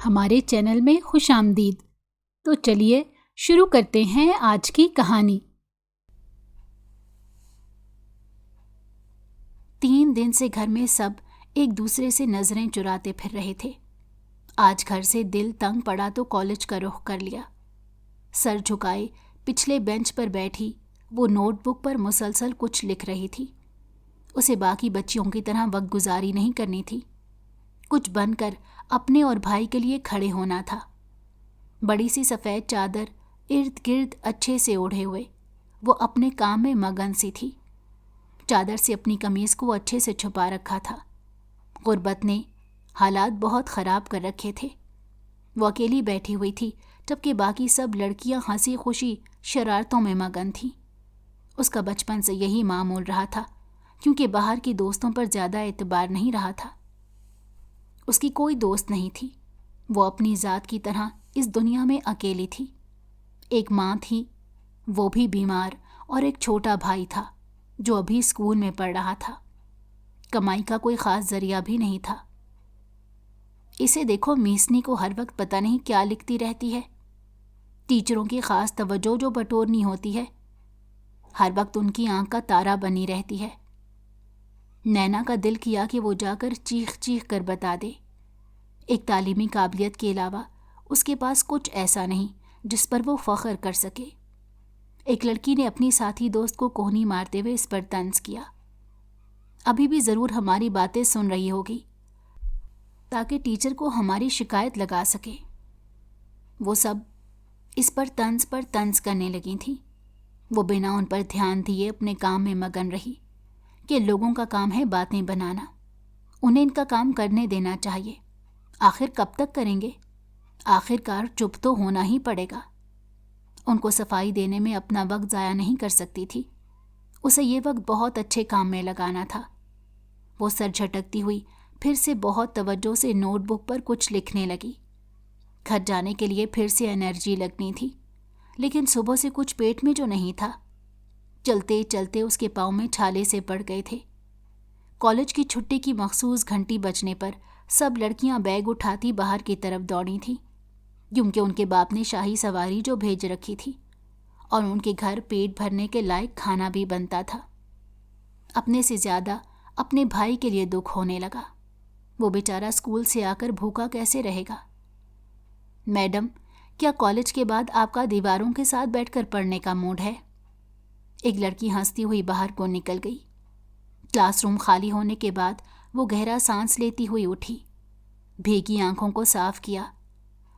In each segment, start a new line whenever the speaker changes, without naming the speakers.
ہمارے چینل میں خوش آمدید۔ تو چلیے شروع کرتے ہیں آج کی کہانی۔ 3 دن سے گھر میں سب ایک دوسرے سے نظریں چراتے پھر رہے تھے۔ آج گھر سے دل تنگ پڑا تو کالج کا رخ کر لیا۔ سر جھکائے پچھلے بینچ پر بیٹھی وہ نوٹ بک پر مسلسل کچھ لکھ رہی تھی۔ اسے باقی بچیوں کی طرح وقت گزاری نہیں کرنی تھی، کچھ بن کر اپنے اور بھائی کے لیے کھڑے ہونا تھا۔ بڑی سی سفید چادر ارد گرد اچھے سے اوڑھے ہوئے وہ اپنے کام میں مگن سی تھی۔ چادر سے اپنی قمیض کو اچھے سے چھپا رکھا تھا۔ غربت نے حالات بہت خراب کر رکھے تھے۔ وہ اکیلی بیٹھی ہوئی تھی جبکہ باقی سب لڑکیاں ہنسی خوشی شرارتوں میں مگن تھیں۔ اس کا بچپن سے یہی معمول رہا تھا، کیونکہ باہر کی دوستوں پر زیادہ اعتبار نہیں رہا تھا۔ اس کی کوئی دوست نہیں تھی، وہ اپنی ذات کی طرح اس دنیا میں اکیلی تھی۔ ایک ماں تھی، وہ بھی بیمار، اور ایک چھوٹا بھائی تھا جو ابھی اسکول میں پڑھ رہا تھا۔ کمائی کا کوئی خاص ذریعہ بھی نہیں تھا۔ اسے دیکھو، میسنی کو ہر وقت پتہ نہیں کیا لکھتی رہتی ہے۔ ٹیچروں کی خاص توجہ جو بٹورنی ہوتی ہے، ہر وقت ان کی آنکھ کا تارا بنی رہتی ہے۔ نینا کا دل کیا کہ وہ جا کر چیخ چیخ کر بتا دے۔ ایک تعلیمی قابلیت کے علاوہ اس کے پاس کچھ ایسا نہیں جس پر وہ فخر کر سکے۔ ایک لڑکی نے اپنی ساتھی دوست کو کوہنی مارتے ہوئے اس پر طنز کیا۔ ابھی بھی ضرور ہماری باتیں سن رہی ہوگی تاکہ ٹیچر کو ہماری شکایت لگا سکے۔ وہ سب اس پر طنز کرنے لگی تھیں۔ وہ بنا ان پر دھیان دیے اپنے کام میں مگن رہی کہ لوگوں کا کام ہے باتیں بنانا، انہیں ان کا کام کرنے دینا چاہیے۔ آخر کب تک کریں گے؟ آخر کار چپ تو ہونا ہی پڑے گا۔ ان کو صفائی دینے میں اپنا وقت ضائع نہیں کر سکتی تھی، اسے یہ وقت بہت اچھے کام میں لگانا تھا۔ وہ سر جھٹکتی ہوئی پھر سے بہت توجہ سے نوٹ بک پر کچھ لکھنے لگی۔ گھر جانے کے لیے پھر سے انرجی لگنی تھی، لیکن صبح سے کچھ پیٹ میں جو نہیں تھا۔ چلتے چلتے اس کے پاؤں میں چھالے سے پڑ گئے تھے۔ کالج کی چھٹی کی مخصوص گھنٹی بجنے پر سب لڑکیاں بیگ اٹھاتی باہر کی طرف دوڑی تھیں، کیونکہ ان کے باپ نے شاہی سواری جو بھیج رکھی تھی اور ان کے گھر پیٹ بھرنے کے لائق کھانا بھی بنتا تھا۔ اپنے سے زیادہ اپنے بھائی کے لیے دکھ ہونے لگا۔ وہ بیچارہ اسکول سے آ کر بھوکا کیسے رہے گا؟ میڈم، کیا کالج کے بعد آپ کا دیواروں کے ساتھ بیٹھ کر پڑھنے کا موڈ ہے؟ ایک لڑکی ہنستی ہوئی باہر کو نکل گئی۔ کلاس روم خالی ہونے کے بعد وہ گہرا سانس لیتی ہوئی اٹھی، بھیگی آنکھوں کو صاف کیا،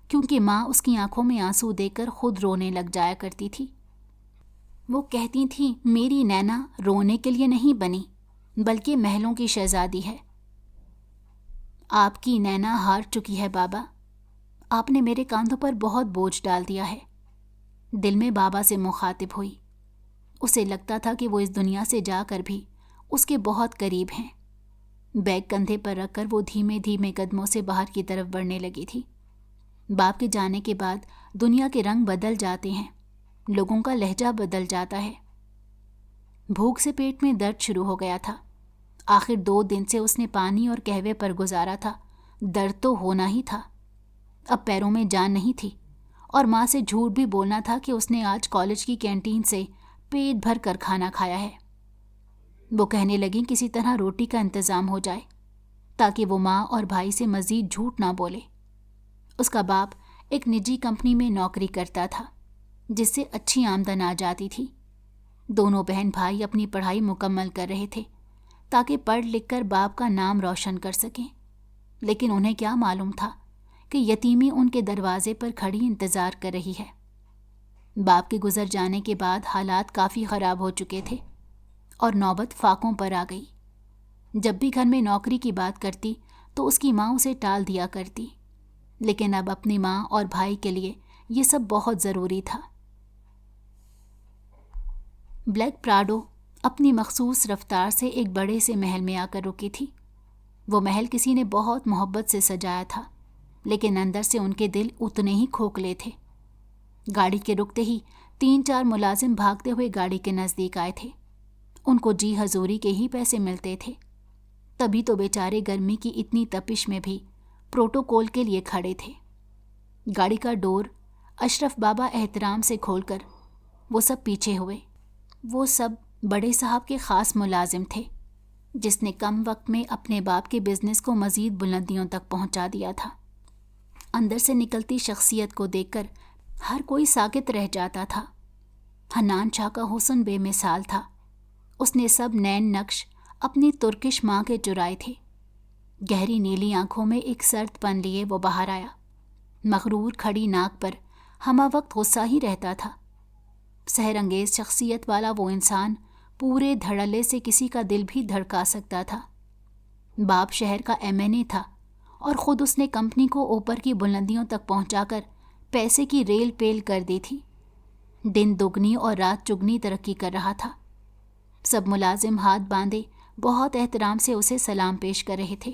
کیونکہ ماں اس کی آنکھوں میں آنسو دیکھ کر خود رونے لگ جایا کرتی تھی۔ وہ کہتی تھیں، میری نینا رونے کے لیے نہیں بنی بلکہ محلوں کی شہزادی ہے۔ آپ کی نینا ہار چکی ہے بابا، آپ نے میرے کاندھوں پر بہت بوجھ ڈال دیا ہے۔ دل میں بابا سے مخاطب ہوئی۔ اسے لگتا تھا کہ وہ اس دنیا سے جا کر بھی اس کے بہت قریب ہیں۔ بیگ کندھے پر رکھ کر وہ دھیمے دھیمے قدموں سے باہر کی طرف بڑھنے لگی تھی۔ باپ کے جانے کے بعد دنیا کے رنگ بدل جاتے ہیں، لوگوں کا لہجہ بدل جاتا ہے۔ بھوک سے پیٹ میں درد شروع ہو گیا تھا۔ آخر 2 دن سے اس نے پانی اور قہوے پر گزارا تھا، درد تو ہونا ہی تھا۔ اب پیروں میں جان نہیں تھی، اور ماں سے جھوٹ بھی بولنا تھا کہ اس نے آج کالج کی کینٹین سے پیٹ بھر کر کھانا کھایا ہے۔ وہ کہنے لگیں کسی طرح روٹی کا انتظام ہو جائے تاکہ وہ ماں اور بھائی سے مزید جھوٹ نہ بولے۔ اس کا باپ ایک نجی کمپنی میں نوکری کرتا تھا جس سے اچھی آمدن آ جاتی تھی۔ دونوں بہن بھائی اپنی پڑھائی مکمل کر رہے تھے تاکہ پڑھ لکھ کر باپ کا نام روشن کر سکیں، لیکن انہیں کیا معلوم تھا کہ یتیمی ان کے دروازے پر کھڑی انتظار کر رہی ہے۔ باپ کے گزر جانے کے بعد حالات کافی خراب ہو چکے تھے اور نوبت فاقوں پر آ گئی۔ جب بھی گھر میں نوکری کی بات کرتی تو اس کی ماں اسے ٹال دیا کرتی، لیکن اب اپنی ماں اور بھائی کے لیے یہ سب بہت ضروری تھا۔ بلیک پراڈو اپنی مخصوص رفتار سے ایک بڑے سے محل میں آ کر رکی تھی۔ وہ محل کسی نے بہت محبت سے سجایا تھا، لیکن اندر سے ان کے دل اتنے ہی کھوکھلے تھے۔ گاڑی کے رکتے ہی 3-4 ملازم بھاگتے ہوئے گاڑی کے نزدیک آئے تھے۔ ان کو جی حضوری کے ہی پیسے ملتے تھے، تبھی تو بیچارے گرمی کی اتنی تپش میں بھی پروٹوکول کے لیے کھڑے تھے۔ گاڑی کا ڈور اشرف بابا احترام سے کھول کر وہ سب پیچھے ہوئے۔ وہ سب بڑے صاحب کے خاص ملازم تھے، جس نے کم وقت میں اپنے باپ کے بزنس کو مزید بلندیوں تک پہنچا دیا تھا۔ اندر سے نکلتی شخصیت کو دیکھ کر ہر کوئی ساکت رہ جاتا تھا۔ حنان شاہ کا حسن بے مثال تھا۔ اس نے سب نین نقش اپنی ترکش ماں کے چرائے تھے۔ گہری نیلی آنکھوں میں ایک سرد پن لیے وہ باہر آیا۔ مغرور کھڑی ناک پر ہمہ وقت غصہ ہی رہتا تھا۔ سحر انگیز شخصیت والا وہ انسان پورے دھڑلے سے کسی کا دل بھی دھڑکا سکتا تھا۔ باپ شہر کا MNA تھا اور خود اس نے کمپنی کو اوپر کی بلندیوں تک پہنچا کر پیسے کی ریل پیل کر دی تھی۔ دن دگنی اور رات چگنی ترقی کر رہا تھا۔ سب ملازم ہاتھ باندھے بہت احترام سے اسے سلام پیش کر رہے تھے۔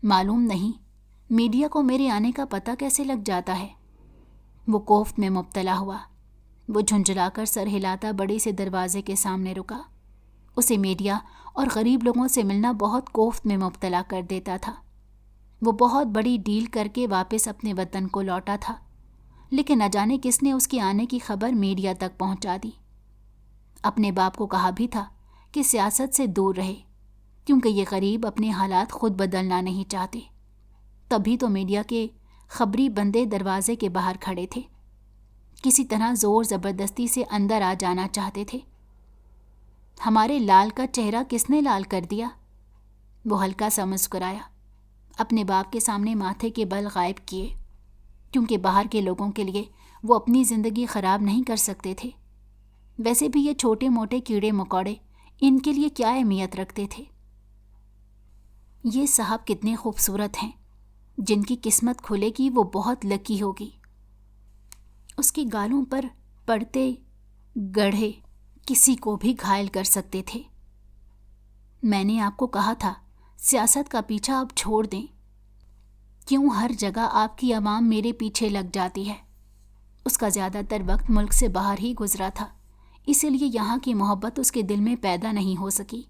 معلوم نہیں میڈیا کو میرے آنے کا پتہ کیسے لگ جاتا ہے۔ وہ کوفت میں مبتلا ہوا۔ وہ جھنجھلا کر سر ہلاتا بڑے سے دروازے کے سامنے رکا۔ اسے میڈیا اور غریب لوگوں سے ملنا بہت کوفت میں مبتلا کر دیتا تھا۔ وہ بہت بڑی ڈیل کر کے واپس اپنے وطن کو لوٹا تھا، لیکن نہ جانے کس نے اس کے آنے کی خبر میڈیا تک پہنچا دی۔ اپنے باپ کو کہا بھی تھا کہ سیاست سے دور رہے، کیونکہ یہ غریب اپنے حالات خود بدلنا نہیں چاہتے۔ تبھی تو میڈیا کے خبری بندے دروازے کے باہر کھڑے تھے، کسی طرح زور زبردستی سے اندر آ جانا چاہتے تھے۔ ہمارے لال کا چہرہ کس نے لال کر دیا؟ وہ ہلکا سا مسکرایا، اپنے باپ کے سامنے ماتھے کے بل غائب کیے، کیونکہ باہر کے لوگوں کے لیے وہ اپنی زندگی خراب نہیں کر سکتے تھے۔ ویسے بھی یہ چھوٹے موٹے کیڑے مکوڑے ان کے لیے کیا اہمیت رکھتے تھے؟ یہ صاحب کتنے خوبصورت ہیں، جن کی قسمت کھلے گی وہ بہت لکی ہوگی۔ اس کے گالوں پر پڑتے گڑھے کسی کو بھی گھائل کر سکتے تھے۔ میں نے آپ کو کہا تھا سیاست کا پیچھا اب چھوڑ دیں۔ کیوں ہر جگہ آپ کی عوام میرے پیچھے لگ جاتی ہے؟ اس کا زیادہ تر وقت ملک سے باہر ہی گزرا تھا، اسی لیے یہاں کی محبت اس کے دل میں پیدا نہیں ہو سکی۔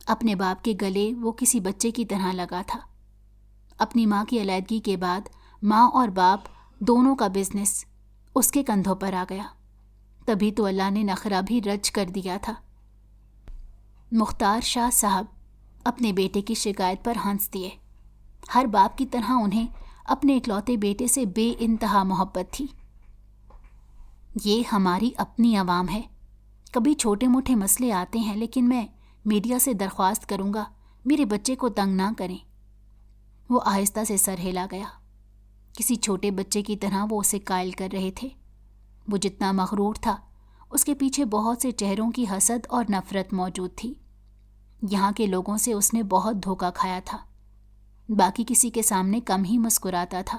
اپنے باپ کے گلے وہ کسی بچے کی طرح لگا تھا۔ اپنی ماں کی علیحدگی کے بعد ماں اور باپ دونوں کا بزنس اس کے کندھوں پر آ گیا۔ تبھی تو اللہ نے نخرہ بھی رچ کر دیا تھا۔ مختار شاہ صاحب اپنے بیٹے کی شکایت پر ہنس دیے۔ ہر باپ کی طرح انہیں اپنے اکلوتے بیٹے سے بے انتہا محبت تھی۔ یہ ہماری اپنی عوام ہے، کبھی چھوٹے موٹے مسئلے آتے ہیں، لیکن میں میڈیا سے درخواست کروں گا میرے بچے کو تنگ نہ کریں۔ وہ آہستہ سے سر ہلا گیا۔ کسی چھوٹے بچے کی طرح وہ اسے قائل کر رہے تھے۔ وہ جتنا مغرور تھا، اس کے پیچھے بہت سے چہروں کی حسد اور نفرت موجود تھی۔ یہاں کے لوگوں سے اس نے بہت دھوکہ کھایا تھا، باقی کسی کے سامنے کم ہی مسکراتا تھا۔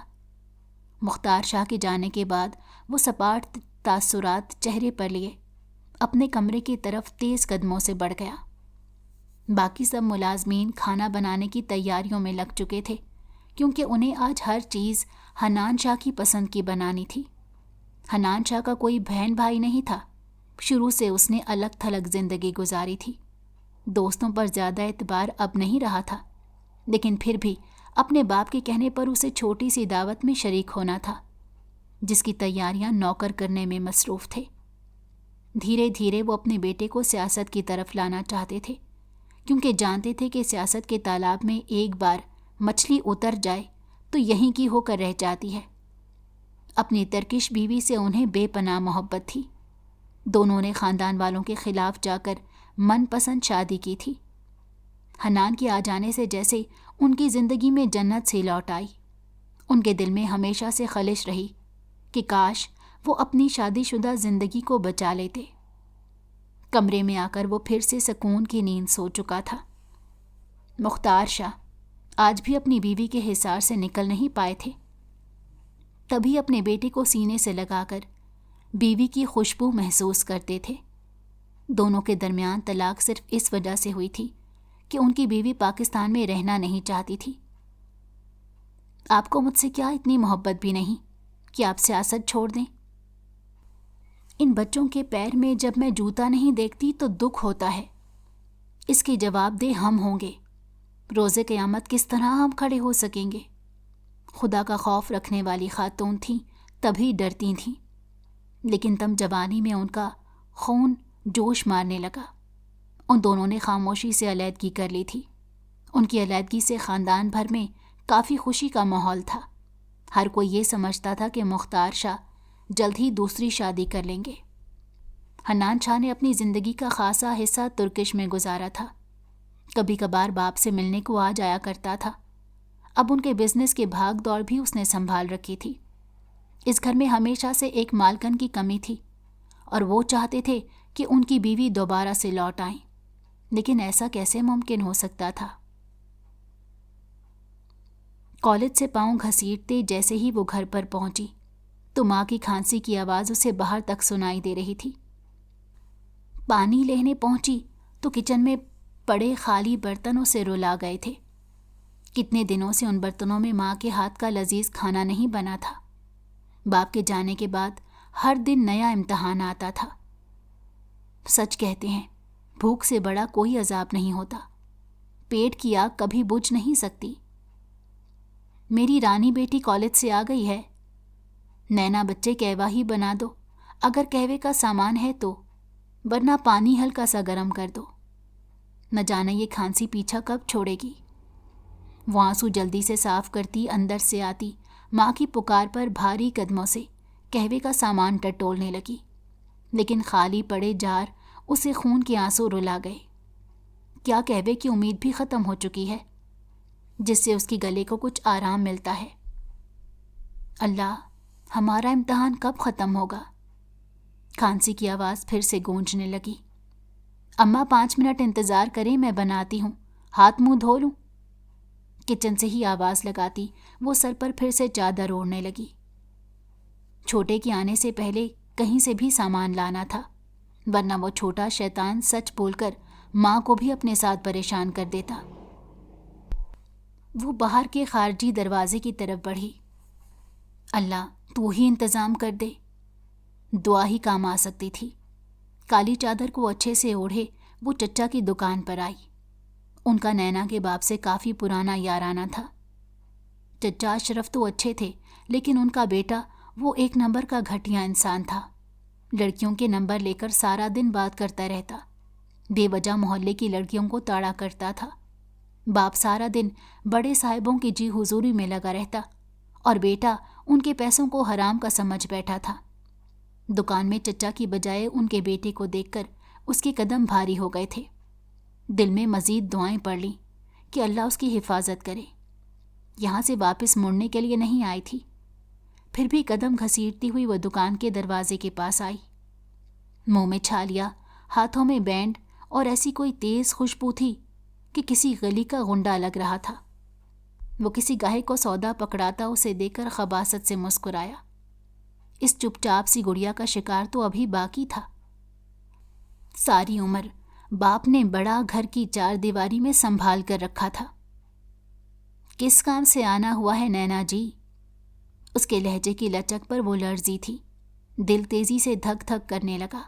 مختار شاہ کے جانے کے بعد وہ سپاٹ تاثرات چہرے پر لیے اپنے کمرے کی طرف تیز قدموں سے بڑھ گیا۔ باقی سب ملازمین کھانا بنانے کی تیاریوں میں لگ چکے تھے، کیونکہ انہیں آج ہر چیز حنان شاہ کی پسند کی بنانی تھی۔ حنان شاہ کا کوئی بہن بھائی نہیں تھا، شروع سے اس نے الگ تھلگ زندگی گزاری تھی۔ دوستوں پر زیادہ اعتبار اب نہیں رہا تھا، لیکن پھر بھی اپنے باپ کے کہنے پر اسے چھوٹی سی دعوت میں شریک ہونا تھا، جس کی تیاریاں نوکر کرنے میں مصروف تھے۔ دھیرے دھیرے وہ اپنے بیٹے کو سیاست کی طرف لانا چاہتے تھے، کیونکہ جانتے تھے کہ سیاست کے تالاب میں ایک بار مچھلی اتر جائے تو یہیں کی ہو کر رہ جاتی ہے۔ اپنی ترکش بیوی سے انہیں بے پناہ محبت تھی۔ دونوں نے خاندان والوں کے خلاف جا کر من پسند شادی کی تھی۔ حنان کے آ جانے سے جیسے ان کی زندگی میں جنت سی لوٹ آئی۔ ان کے دل میں ہمیشہ سے خلش رہی کہ کاش وہ اپنی شادی شدہ زندگی کو بچا لیتے۔ کمرے میں آ کر وہ پھر سے سکون کی نیند سو چکا تھا۔ مختار شاہ آج بھی اپنی بیوی کے حصار سے نکل نہیں پائے تھے۔ تبھی اپنے بیٹے کو سینے سے لگا کر بیوی کی خوشبو محسوس کرتے تھے۔ دونوں کے درمیان طلاق صرف اس وجہ سے ہوئی تھی کہ ان کی بیوی پاکستان میں رہنا نہیں چاہتی تھی۔ آپ کو مجھ سے کیا اتنی محبت بھی نہیں کہ آپ سیاست چھوڑ دیں؟ ان بچوں کے پیر میں جب میں جوتا نہیں دیکھتی تو دکھ ہوتا ہے۔ اس کے جواب دہ ہم ہوں گے۔ روز قیامت کس طرح ہم کھڑے ہو سکیں گے؟ خدا کا خوف رکھنے والی خاتون تھیں تبھی ڈرتی تھیں، لیکن تب جوانی میں ان کا خون جوش مارنے لگا۔ ان دونوں نے خاموشی سے علیحدگی کر لی تھی۔ ان کی علیحدگی سے خاندان بھر میں کافی خوشی کا ماحول تھا۔ ہر کوئی یہ سمجھتا تھا کہ مختار شاہ جلد ہی دوسری شادی کر لیں گے۔ حنان شاہ نے اپنی زندگی کا خاصا حصہ ترکش میں گزارا تھا۔ کبھی کبھار باپ سے ملنے کو آ جایا کرتا تھا۔ اب ان کے بزنس کی بھاگ دوڑ بھی اس نے سنبھال رکھی تھی۔ اس گھر میں ہمیشہ سے ایک مالکن کی کمی تھی اور وہ چاہتے تھے کہ ان کی بیوی دوبارہ سے لوٹ آئیں، لیکن ایسا کیسے ممکن ہو سکتا تھا؟ کالج سے پاؤں گھسیٹتے جیسے ہی وہ گھر پر پہنچی تو ماں کی کھانسی کی آواز اسے باہر تک سنائی دے رہی تھی۔ پانی لینے پہنچی تو کچن میں پڑے خالی برتنوں سے رلا گئے تھے۔ کتنے دنوں سے ان برتنوں میں ماں کے ہاتھ کا لذیذ کھانا نہیں بنا تھا۔ باپ کے جانے کے بعد ہر دن نیا امتحان آتا تھا۔ سچ کہتے ہیں، بھوک سے بڑا کوئی عذاب نہیں ہوتا۔ پیٹ کی آگ کبھی بجھ نہیں سکتی۔ میری رانی بیٹی کالج سے آ گئی ہے۔ نینا بچے کہوا ہی بنا دو، اگر کہوے کا سامان ہے تو، ورنہ پانی ہلکا سا گرم کر دو۔ نہ جانے یہ کھانسی پیچھا کب چھوڑے گی۔ وہ آنسو جلدی سے صاف کرتی اندر سے آتی، ماں کی پکار پر بھاری قدموں سے کہوے کا سامان ٹٹولنے لگی، لیکن خالی پڑے جار اسے خون کے آنسو رلا گئے۔ کیا کہوے کی امید بھی ختم ہو چکی ہے، جس سے اس کی گلے کو کچھ آرام ملتا ہے۔ اللہ، ہمارا امتحان کب ختم ہوگا؟ کھانسی کی آواز پھر سے گونجنے لگی۔ اماں 5 منٹ انتظار کریں، میں بناتی ہوں، ہاتھ منہ دھو لوں۔ کچن سے ہی آواز لگاتی وہ سر پر پھر سے چادر اوڑھنے لگی۔ چھوٹے کے آنے سے پہلے کہیں سے بھی سامان لانا تھا، ورنہ وہ چھوٹا شیطان سچ بول کر ماں کو بھی اپنے ساتھ پریشان کر دیتا۔ وہ باہر کے خارجی دروازے کی طرف بڑھی۔ اللہ، تو ہی انتظام کر دے۔ دعا ہی کام آ سکتی تھی۔ کالی چادر کو اچھے سے اوڑھے وہ چچا کی دکان پر آئی۔ ان کا نینا کے باپ سے کافی پرانا یارانہ تھا۔ چچا اشرف تو اچھے تھے، لیکن ان کا بیٹا وہ ایک نمبر کا گھٹیا انسان تھا۔ لڑکیوں کے نمبر لے کر سارا دن بات کرتا رہتا، بے وجہ محلے کی لڑکیوں کو تاڑا کرتا تھا۔ باپ سارا دن بڑے صاحبوں کی جی حضوری میں لگا رہتا اور بیٹا ان کے پیسوں کو حرام کا سمجھ بیٹھا تھا۔ دکان میں چچا کی بجائے ان کے بیٹے کو دیکھ کر اس کے قدم بھاری ہو گئے تھے۔ دل میں مزید دعائیں پڑھ لیں کہ اللہ اس کی حفاظت کرے۔ یہاں سے واپس مڑنے کے لیے نہیں آئی تھی، پھر بھی قدم گھسیٹتی ہوئی وہ دکان کے دروازے کے پاس آئی۔ منہ میں چھالیا، ہاتھوں میں بینڈ اور ایسی کوئی تیز خوشبو تھی کہ کسی گلی کا غنڈا لگ رہا تھا۔ وہ کسی گاہک کو سودا پکڑاتا اسے دیکھ کر خباثت سے مسکرایا۔ اس چپ چاپ سی گڑیا کا شکار تو ابھی باقی تھا۔ ساری عمر باپ نے بڑا گھر کی 4 دیواری میں سنبھال کر رکھا تھا۔ کس کام سے آنا ہوا ہے نینا جی؟ اس کے لہجے کی لچک پر وہ لرزی تھی۔ دل تیزی سے دھک دھک کرنے لگا۔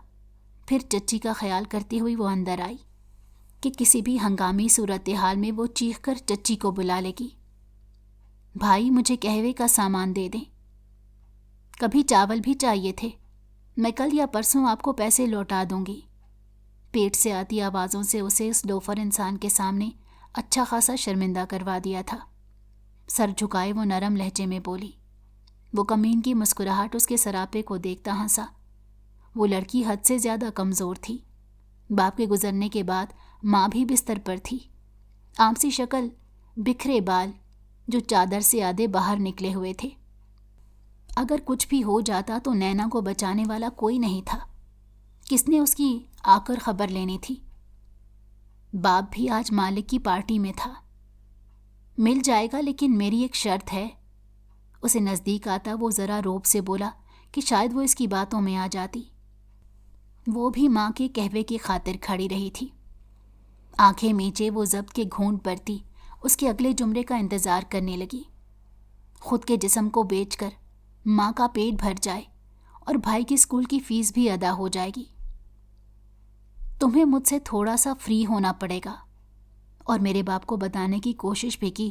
پھر چچی کا خیال کرتی ہوئی وہ اندر آئی کہ کسی بھی ہنگامی صورتحال میں وہ چیخ کر چچی کو بلا لے گی۔ بھائی، مجھے قہوے کا سامان دے دیں۔ کبھی چاول بھی چاہیے تھے، میں کل یا پرسوں آپ کو پیسے لوٹا دوں گی۔ پیٹ سے آتی آوازوں سے اسے اس لوفر انسان کے سامنے اچھا خاصا شرمندہ کروا دیا تھا۔ سر جھکائے وہ نرم لہجے میں بولی۔ وہ کمین کی مسکراہٹ اس کے سراپے کو دیکھتا ہنسا۔ وہ لڑکی حد سے زیادہ کمزور تھی۔ باپ کے گزرنے کے بعد ماں بھی بستر پر تھی۔ آمسی شکل، بکھرے بال جو چادر سے آدھے باہر نکلے ہوئے تھے۔ اگر کچھ بھی ہو جاتا تو نینا کو بچانے والا کوئی نہیں تھا۔ کس نے اس کی آ کر خبر لینی تھی؟ باپ بھی آج مالک کی پارٹی میں تھا۔ مل جائے گا، لیکن میری ایک شرط ہے۔ اسے نزدیک آتا وہ ذرا روب سے بولا کہ شاید وہ اس کی باتوں میں آ جاتی۔ وہ بھی ماں کے قہوے کی خاطر کھڑی رہی تھی۔ آنکھیں میچے وہ ضبط کے گھونٹ بھرتی اس کے اگلے جملے کا انتظار کرنے لگی۔ خود کے جسم کو بیچ کر ماں کا پیٹ بھر جائے اور بھائی کی اسکول کی فیس بھی ادا ہو جائے گی۔ تمہیں مجھ سے تھوڑا سا فری ہونا پڑے گا، اور میرے باپ کو بتانے کی کوشش بھی کی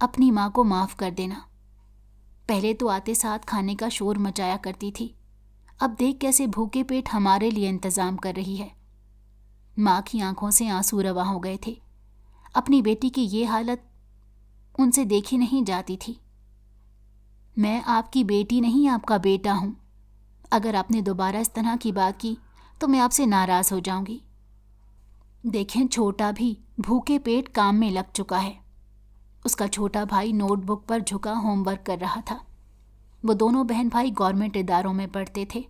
اپنی ماں کو معاف کر دینا۔ پہلے تو آتے ساتھ کھانے کا شور مچایا کرتی تھی، اب دیکھ کیسے بھوکے پیٹ ہمارے لیے انتظام کر رہی ہے۔ ماں کی آنکھوں سے آنسو رواں ہو گئے تھے۔ اپنی بیٹی کی یہ حالت ان سے دیکھی نہیں جاتی تھی۔ میں آپ کی بیٹی نہیں، آپ کا بیٹا ہوں۔ اگر آپ نے دوبارہ اس طرح کی بات کی تو میں آپ سے ناراض ہو جاؤں گی۔ دیکھیں، چھوٹا بھی بھوکے پیٹ کام میں لگ چکا ہے۔ اس کا چھوٹا بھائی نوٹ بک پر جھکا ہوم ورک کر رہا تھا۔ وہ دونوں بہن بھائی گورنمنٹ اداروں میں پڑھتے تھے۔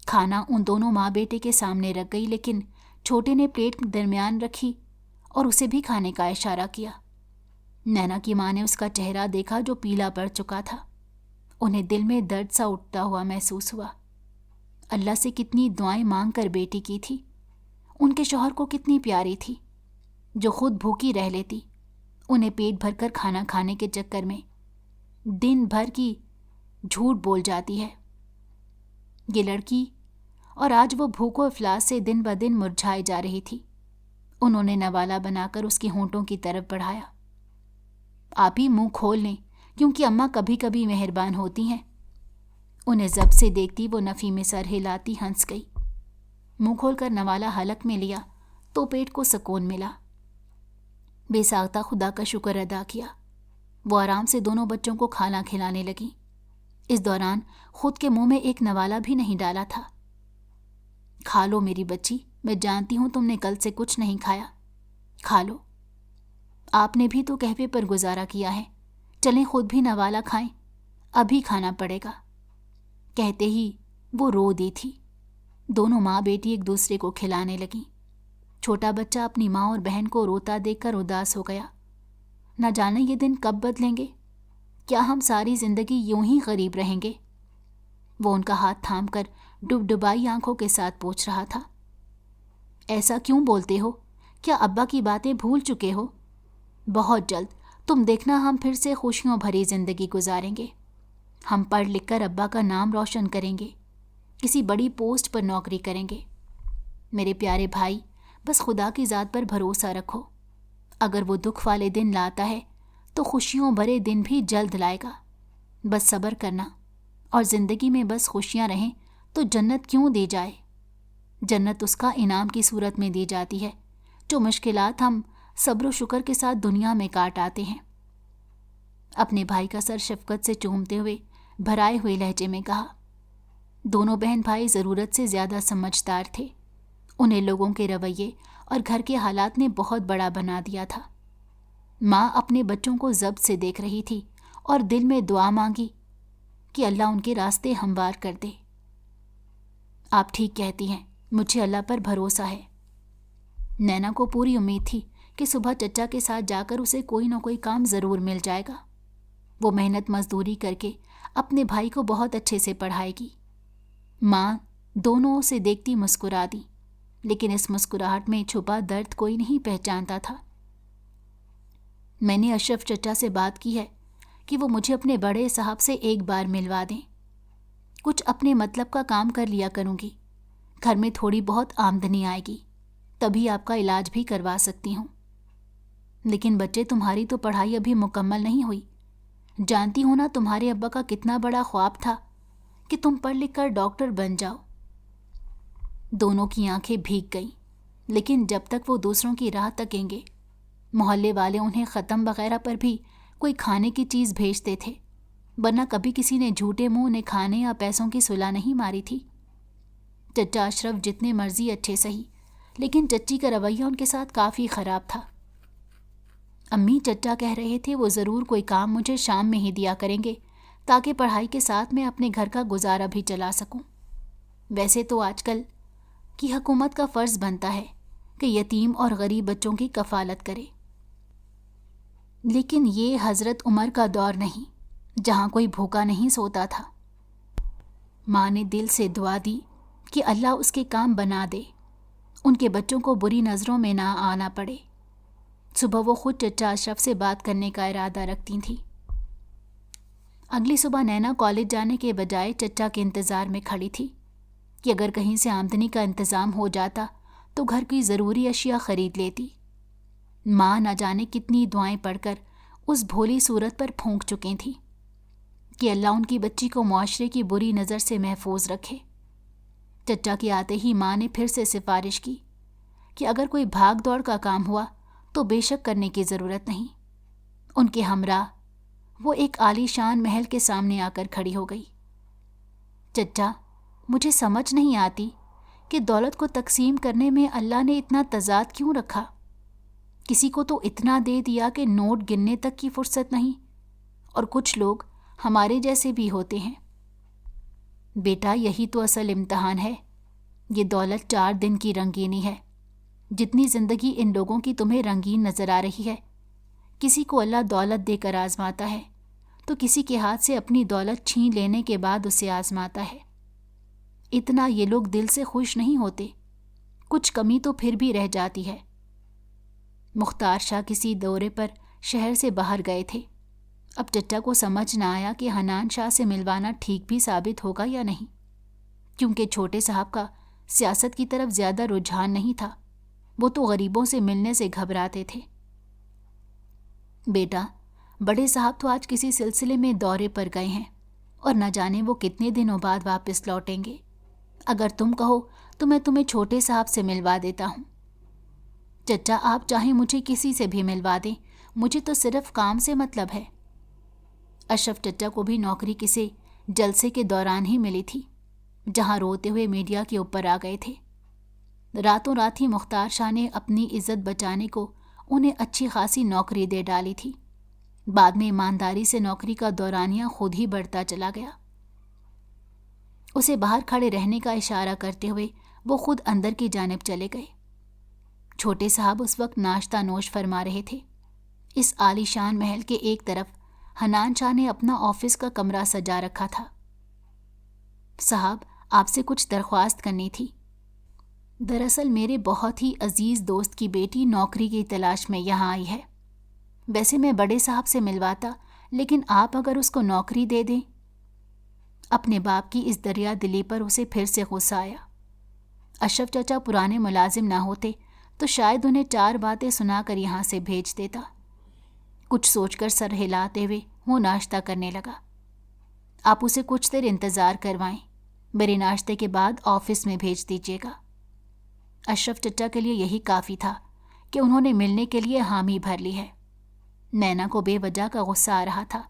کھانا ان دونوں ماں بیٹے کے سامنے رکھ گئی، لیکن چھوٹے نے پلیٹ درمیان رکھی اور اسے بھی کھانے کا اشارہ کیا۔ نینا کی ماں نے اس کا چہرہ دیکھا جو پیلا پڑ چکا تھا۔ انہیں دل میں درد سا اٹھتا ہوا محسوس ہوا۔ اللہ سے کتنی دعائیں مانگ کر بیٹی کی تھی، ان کے شوہر کو کتنی پیاری تھی، جو خود بھوکی رہ لیتی، انہیں پیٹ بھر کر کھانا کھانے کے چکر میں دن بھر کی جھوٹ بول جاتی ہے یہ لڑکی، اور آج وہ بھوک و افلاس سے دن بدن مرجھائی جا رہی تھی۔ انہوں نے نوالا بنا کر اس کی ہونٹوں کی طرف بڑھایا۔ آپ ہی منہ کھول لیں، کیونکہ اماں کبھی کبھی مہربان ہوتی ہیں۔ انہیں ضبط سے دیکھتی وہ نفی میں سر ہلاتی ہنس گئی۔ منہ کھول کر نوالا حلق میں لیا تو پیٹ کو سکون ملا۔ بے ساختہ خدا کا شکر ادا کیا۔ وہ آرام سے دونوں بچوں کو کھانا کھلانے لگی۔ اس دوران خود کے منہ میں ایک نوالا بھی نہیں ڈالا تھا۔ کھا لو میری بچی، میں جانتی ہوں تم نے کل سے کچھ نہیں کھایا، کھا لو۔ آپ نے بھی تو قہوے پر گزارا کیا ہے، چلیں خود بھی نوالا کھائیں، ابھی کھانا پڑے گا۔ کہتے ہی وہ رو دی تھی۔ دونوں ماں بیٹی ایک دوسرے کو کھلانے لگیں۔ چھوٹا بچہ اپنی ماں اور بہن کو روتا دیکھ کر اداس ہو گیا۔ نہ جانے یہ دن کب بدلیں گے، کیا ہم ساری زندگی یوں ہی غریب رہیں گے؟ وہ ان کا ہاتھ تھام کر ڈبڈبائی آنکھوں کے ساتھ پوچھ رہا تھا۔ ایسا کیوں بولتے ہو؟ کیا ابا کی باتیں بھول چکے ہو؟ بہت جلد تم دیکھنا ہم پھر سے خوشیوں بھری زندگی گزاریں گے۔ ہم پڑھ لکھ کر ابا کا نام روشن کریں گے، کسی بڑی پوسٹ پر نوکری کریں گے۔ میرے پیارے بھائی، بس خدا کی ذات پر بھروسہ رکھو۔ اگر وہ دکھ والے دن لاتا ہے تو خوشیوں بھرے دن بھی جلد لائے گا۔ بس صبر کرنا، اور زندگی میں بس خوشیاں رہیں تو جنت کیوں دی جائے؟ جنت اس کا انعام کی صورت میں دی جاتی ہے جو مشکلات ہم صبر و شکر کے ساتھ دنیا میں کاٹ آتے ہیں۔ اپنے بھائی کا سر شفقت سے چومتے ہوئے بھرائے ہوئے لہجے میں کہا۔ دونوں بہن بھائی ضرورت سے زیادہ سمجھدار تھے۔ انہیں لوگوں کے رویے اور گھر کے حالات نے بہت بڑا بنا دیا تھا۔ ماں اپنے بچوں کو ضبط سے دیکھ رہی تھی اور دل میں دعا مانگی کہ اللہ ان کے راستے ہموار کر دے۔ آپ ٹھیک کہتی ہیں، مجھے اللہ پر بھروسہ ہے۔ نینا کو پوری امید تھی کہ صبح چچا کے ساتھ جا کر اسے کوئی نہ کوئی کام ضرور مل جائے گا۔ وہ محنت مزدوری کر کے اپنے بھائی کو بہت اچھے سے پڑھائے گی۔ ماں دونوں سے دیکھتی مسکرا دی، لیکن اس مسکراہٹ میں چھپا درد کوئی نہیں پہچانتا تھا۔ میں نے اشرف چچا سے بات کی ہے کہ وہ مجھے اپنے بڑے صاحب سے ایک بار ملوا دیں۔ کچھ اپنے مطلب کا کام کر لیا کروں گی، گھر میں تھوڑی بہت آمدنی آئے گی، تبھی آپ کا علاج بھی کروا سکتی ہوں۔ لیکن بچے، تمہاری تو پڑھائی ابھی مکمل نہیں ہوئی۔ جانتی ہو نا تمہارے ابا کا کتنا بڑا خواب تھا کہ تم پڑھ لکھ کر ڈاکٹر بن جاؤ۔ دونوں کی آنکھیں بھیگ گئیں، لیکن جب تک وہ دوسروں کی راہ تکیں گے، محلے والے انہیں ختم وغیرہ پر بھی کوئی کھانے کی چیز بھیجتے تھے، ورنہ کبھی کسی نے جھوٹے منہ انہیں کھانے یا پیسوں کی صلاح نہیں ماری تھی۔ چچا اشرف جتنے مرضی اچھے سہی، لیکن چچی کا رویہ ان کے ساتھ کافی خراب تھا۔ امی، چچا کہہ رہے تھے وہ ضرور کوئی کام مجھے شام میں ہی دیا کریں گے تاکہ پڑھائی کے ساتھ میں اپنے گھر کا گزارا بھی چلا سکوں۔ ویسے تو آج کل کی حکومت کا فرض بنتا ہے کہ یتیم اور غریب بچوں کی کفالت کرے، لیکن یہ حضرت عمر کا دور نہیں جہاں کوئی بھوکا نہیں سوتا تھا۔ ماں نے دل سے دعا دی کہ اللہ اس کے کام بنا دے، ان کے بچوں کو بری نظروں میں نہ آنا پڑے۔ صبح وہ خود چچا اشرف سے بات کرنے کا ارادہ رکھتی تھیں۔ اگلی صبح نینا کالج جانے کے بجائے چچا کے انتظار میں کھڑی تھی کہ اگر کہیں سے آمدنی کا انتظام ہو جاتا تو گھر کی ضروری اشیاء خرید لیتی۔ ماں نہ جانے کتنی دعائیں پڑھ کر اس بھولی صورت پر پھونک چکے تھیں کہ اللہ ان کی بچی کو معاشرے کی بری نظر سے محفوظ رکھے۔ چچا کے آتے ہی ماں نے پھر سے سفارش کی کہ اگر کوئی بھاگ دوڑ کا کام ہوا تو بے شک کرنے کی ضرورت نہیں۔ ان کے ہمراہ وہ ایک عالی شان محل کے سامنے آ کر کھڑی ہو گئی۔ چچا، مجھے سمجھ نہیں آتی کہ دولت کو تقسیم کرنے میں اللہ نے اتنا تضاد کیوں رکھا؟ کسی کو تو اتنا دے دیا کہ نوٹ گننے تک کی فرصت نہیں، اور کچھ لوگ ہمارے جیسے بھی ہوتے ہیں۔ بیٹا، یہی تو اصل امتحان ہے۔ یہ دولت 4 دن کی رنگینی ہے۔ جتنی زندگی ان لوگوں کی تمہیں رنگین نظر آ رہی ہے، کسی کو اللہ دولت دے کر آزماتا ہے تو کسی کے ہاتھ سے اپنی دولت چھین لینے کے بعد اسے آزماتا ہے۔ اتنا یہ لوگ دل سے خوش نہیں ہوتے، کچھ کمی تو پھر بھی رہ جاتی ہے۔ مختار شاہ کسی دورے پر شہر سے باہر گئے تھے۔ اب چچا کو سمجھ نہ آیا کہ حنان شاہ سے ملوانا ٹھیک بھی ثابت ہوگا یا نہیں، کیونکہ چھوٹے صاحب کا سیاست کی طرف زیادہ رجحان نہیں تھا، وہ تو غریبوں سے ملنے سے گھبراتے تھے۔ بیٹا، بڑے صاحب تو آج کسی سلسلے میں دورے پر گئے ہیں اور نہ جانے وہ کتنے دنوں بعد واپس لوٹیں گے۔ اگر تم کہو تو میں تمہیں چھوٹے صاحب سے ملوا دیتا ہوں۔ چچا، آپ چاہیں مجھے کسی سے بھی ملوا دیں، مجھے تو صرف کام سے مطلب ہے۔ اشرف چچا کو بھی نوکری کسی جلسے کے دوران ہی ملی تھی، جہاں روتے ہوئے میڈیا کے اوپر آ گئے تھے۔ راتوں رات ہی مختار شاہ نے اپنی عزت بچانے کو انہیں اچھی خاصی نوکری دے ڈالی تھی۔ بعد میں ایمانداری سے نوکری کا دورانیہ خود ہی بڑھتا چلا گیا۔ اسے باہر کھڑے رہنے کا اشارہ کرتے ہوئے وہ خود اندر کی جانب چلے گئے۔ چھوٹے صاحب اس وقت ناشتہ نوش فرما رہے تھے۔ اس عالی شان محل کے ایک طرف حنان شاہ نے اپنا آفس کا کمرہ سجا رکھا تھا۔ صاحب، آپ سے کچھ درخواست کرنی تھی۔ دراصل میرے بہت ہی عزیز دوست کی بیٹی نوکری کی تلاش میں یہاں آئی ہے۔ ویسے میں بڑے صاحب سے ملواتا، لیکن آپ اگر اس کو نوکری دے دیں۔ اپنے باپ کی اس دریا دلی پر اسے پھر سے غصہ آیا۔ اشرف چچا پرانے ملازم نہ ہوتے تو شاید انہیں 4 باتیں سنا کر یہاں سے بھیج دیتا۔ کچھ سوچ کر سر ہلاتے ہوئے وہ ناشتہ کرنے لگا۔ آپ اسے کچھ دیر انتظار کروائیں، میرے ناشتے کے بعد آفس میں بھیج دیجیے گا۔ اشرف چچا کے لیے یہی کافی تھا کہ انہوں نے ملنے کے لیے حامی بھر لی ہے۔ نینا کو بے وجہ کا غصہ آ رہا تھا۔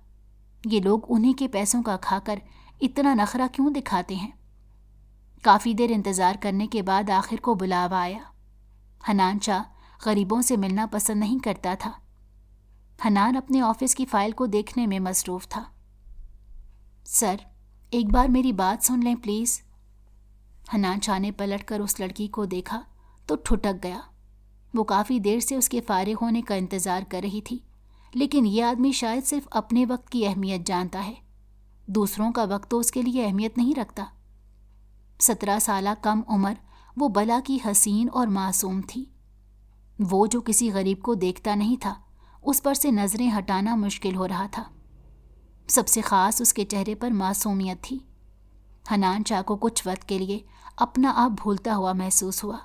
یہ لوگ انہی کے پیسوں کا کھا کر اتنا نخرہ کیوں دکھاتے ہیں؟ کافی دیر انتظار کرنے کے بعد آخر کو بلاوا آیا۔ حنان شاہ غریبوں سے ملنا پسند نہیں کرتا تھا۔ حنان اپنے آفس کی فائل کو دیکھنے میں مصروف تھا۔ سر، ایک بار میری بات سن لیں پلیز۔ حنان شاہ نے پلٹ کر اس لڑکی کو دیکھا تو ٹھٹک گیا۔ وہ کافی دیر سے اس کے فارغ ہونے کا انتظار کر رہی تھی، لیکن یہ آدمی شاید صرف اپنے وقت کی اہمیت جانتا ہے، دوسروں کا وقت تو اس کے لیے اہمیت نہیں رکھتا۔ 17 سالہ کم عمر وہ بلا کی حسین اور معصوم تھی۔ وہ جو کسی غریب کو دیکھتا نہیں تھا، اس پر سے نظریں ہٹانا مشکل ہو رہا تھا۔ سب سے خاص اس کے چہرے پر معصومیت تھی۔ حنان شاہ کو کچھ وقت کے لیے اپنا آپ بھولتا ہوا محسوس ہوا۔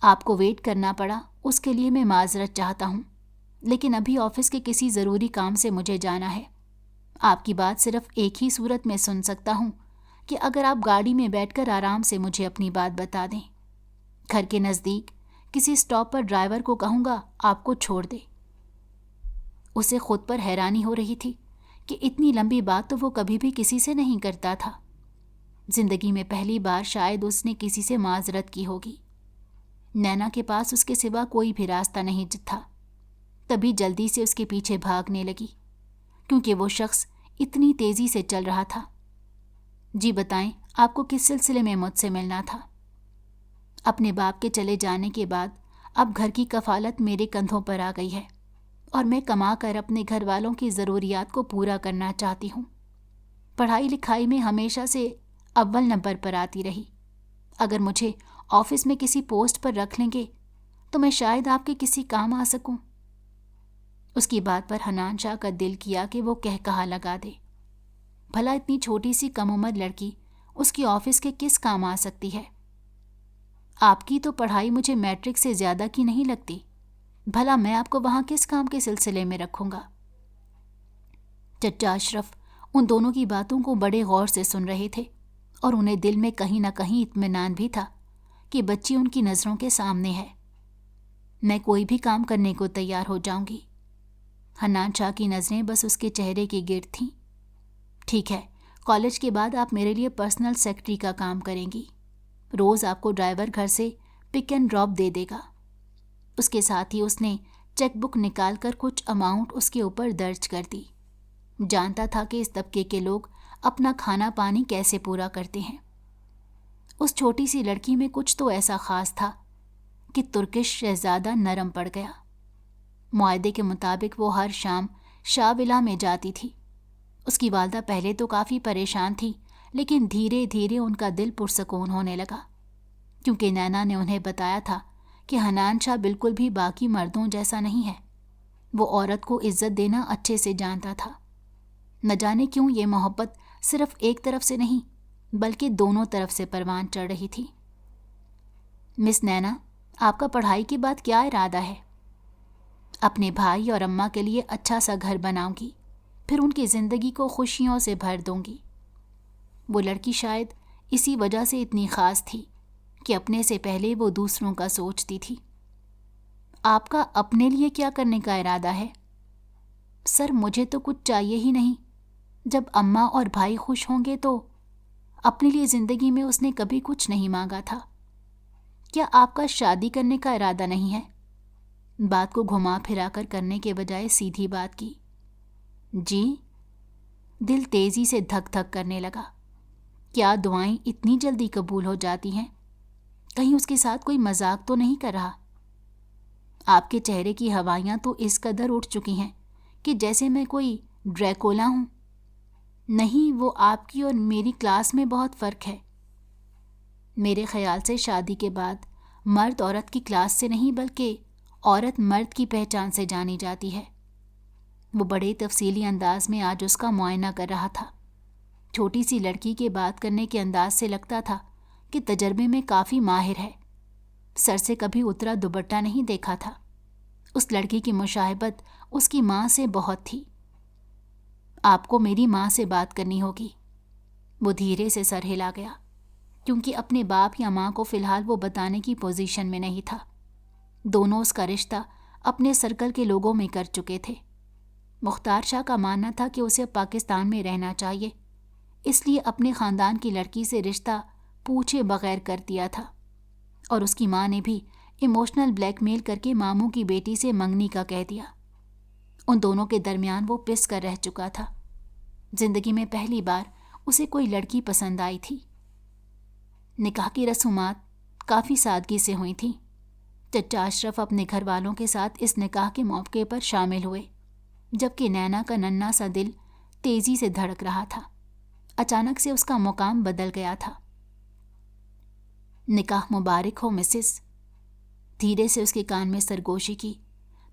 آپ کو ویٹ کرنا پڑا، اس کے لیے میں معذرت چاہتا ہوں، لیکن ابھی آفس کے کسی ضروری کام سے مجھے جانا ہے۔ آپ کی بات صرف ایک ہی صورت میں سن سکتا ہوں کہ اگر آپ گاڑی میں بیٹھ کر آرام سے مجھے اپنی بات بتا دیں۔ گھر کے نزدیک کسی اسٹاپ پر ڈرائیور کو کہوں گا آپ کو چھوڑ دے۔ اسے خود پر حیرانی ہو رہی تھی کہ اتنی لمبی بات تو وہ کبھی بھی کسی سے نہیں کرتا تھا۔ زندگی میں پہلی بار شاید اس نے کسی سے معذرت کی ہوگی۔ نینا کے پاس اس کے سوا کوئی بھی راستہ نہیں تھا، تبھی جلدی سے اس کے پیچھے بھاگنے لگی، کیونکہ وہ شخص اتنی تیزی سے چل رہا تھا۔ جی بتائیں، آپ کو کس سلسلے میں مجھ سے ملنا تھا؟ اپنے باپ کے چلے جانے کے بعد اب گھر کی کفالت میرے کندھوں پر آ گئی ہے، اور میں کما کر اپنے گھر والوں کی ضروریات کو پورا کرنا چاہتی ہوں۔ پڑھائی لکھائی میں ہمیشہ سے اول نمبر پر آتی رہی۔ اگر مجھے آفس میں کسی پوسٹ پر رکھ لیں گے تو میں شاید آپ کے کسی کام آ سکوں۔ اس کی بات پر حنان شاہ کا دل کیا کہ وہ کہا لگا دے، بھلا اتنی چھوٹی سی کم عمر لڑکی اس کی آفس کے کس کام آ سکتی ہے؟ آپ کی تو پڑھائی مجھے میٹرک سے زیادہ کی نہیں لگتی۔ بھلا میں آپ کو وہاں کس کام کے سلسلے میں رکھوں گا؟ چچا اشرف ان دونوں کی باتوں کو بڑے غور سے سن رہے تھے اور انہیں دل میں کہیں نہ کہیں اطمینان بھی تھا کہ بچی ان کی نظروں کے سامنے ہے۔ میں کوئی بھی کام کرنے کو تیار ہو جاؤں گی۔ حنان شاہ کی نظریں بس اس کے چہرے کے گرد تھیں۔ ٹھیک ہے، کالج کے بعد آپ میرے لیے پرسنل سیکرٹری کا کام کریں گی۔ روز آپ کو ڈرائیور گھر سے پک اینڈ ڈراپ دے دے گا۔ اس کے ساتھ ہی اس نے چیک بک نکال کر کچھ اماؤنٹ اس کے اوپر درج کر دی۔ جانتا تھا کہ اس طبقے کے لوگ اپنا کھانا پانی کیسے پورا کرتے ہیں۔ اس چھوٹی سی لڑکی میں کچھ تو ایسا خاص تھا کہ ترکش شہزادہ نرم پڑ گیا۔ معاہدے کے مطابق وہ ہر شام شاہ ولا میں جاتی تھی۔ اس کی والدہ پہلے تو کافی پریشان تھی، لیکن دھیرے دھیرے ان کا دل پرسکون ہونے لگا، کیونکہ نینا نے انہیں بتایا تھا کہ حنان شاہ بالکل بھی باقی مردوں جیسا نہیں ہے۔ وہ عورت کو عزت دینا اچھے سے جانتا تھا۔ نہ جانے کیوں یہ محبت صرف ایک طرف سے نہیں بلکہ دونوں طرف سے پروان چڑھ رہی تھی۔ مس نینا، آپ کا پڑھائی کے بعد کیا ارادہ ہے؟ اپنے بھائی اور اماں کے لیے اچھا سا گھر بناؤں گی، پھر ان کی زندگی کو خوشیوں سے بھر دوں گی۔ وہ لڑکی شاید اسی وجہ سے اتنی خاص تھی کہ اپنے سے پہلے وہ دوسروں کا سوچتی تھی۔ آپ کا اپنے لیے کیا کرنے کا ارادہ ہے؟ سر، مجھے تو کچھ چاہیے ہی نہیں۔ جب اماں اور بھائی خوش ہوں گے تو اپنے لیے زندگی میں اس نے کبھی کچھ نہیں مانگا تھا۔ کیا آپ کا شادی کرنے کا ارادہ نہیں ہے؟ بات کو گھما پھرا کر کرنے کے بجائے سیدھی بات کی۔ جی؟ دل تیزی سے دھک دھک کرنے لگا۔ کیا دعائیں اتنی جلدی قبول ہو جاتی ہیں؟ کہیں اس کے ساتھ کوئی مذاق تو نہیں کر رہا؟ آپ کے چہرے کی ہوائیاں تو اس قدر اٹھ چکی ہیں کہ جیسے میں کوئی ڈریکولا ہوں۔ نہیں، وہ آپ کی اور میری کلاس میں بہت فرق ہے۔ میرے خیال سے شادی کے بعد مرد عورت کی کلاس سے نہیں بلکہ عورت مرد کی پہچان سے جانی جاتی ہے۔ وہ بڑے تفصیلی انداز میں آج اس کا معائنہ کر رہا تھا۔ چھوٹی سی لڑکی کے بات کرنے کے انداز سے لگتا تھا کہ تجربے میں کافی ماہر ہے۔ سر سے کبھی اترا دوپٹہ نہیں دیکھا تھا۔ اس لڑکی کی مشابہت اس کی ماں سے بہت تھی۔ آپ کو میری ماں سے بات کرنی ہوگی۔ وہ دھیرے سے سر ہلا گیا، کیونکہ اپنے باپ یا ماں کو فی الحال وہ بتانے کی پوزیشن میں نہیں تھا۔ دونوں اس کا رشتہ اپنے سرکل کے لوگوں میں کر چکے تھے۔ مختار شاہ کا ماننا تھا کہ اسے پاکستان میں رہنا چاہیے، اس لیے اپنے خاندان کی لڑکی سے رشتہ پوچھے بغیر کر دیا تھا، اور اس کی ماں نے بھی ایموشنل بلیک میل کر کے ماموں کی بیٹی سے منگنی کا کہہ دیا۔ ان دونوں کے درمیان وہ پس کر رہ چکا تھا۔ زندگی میں پہلی بار اسے کوئی لڑکی پسند آئی تھی۔ نکاح کی رسومات کافی سادگی سے ہوئی تھیں۔ چچا اشرف اپنے گھر والوں کے ساتھ اس نکاح کے موقع پر شامل ہوئے، جبکہ نینا کا ننھا سا دل تیزی سے دھڑک رہا تھا۔ اچانک سے اس کا مقام بدل گیا تھا۔ نکاح مبارک ہو مسز۔ دھیرے سے اس کے کان میں سرگوشی کی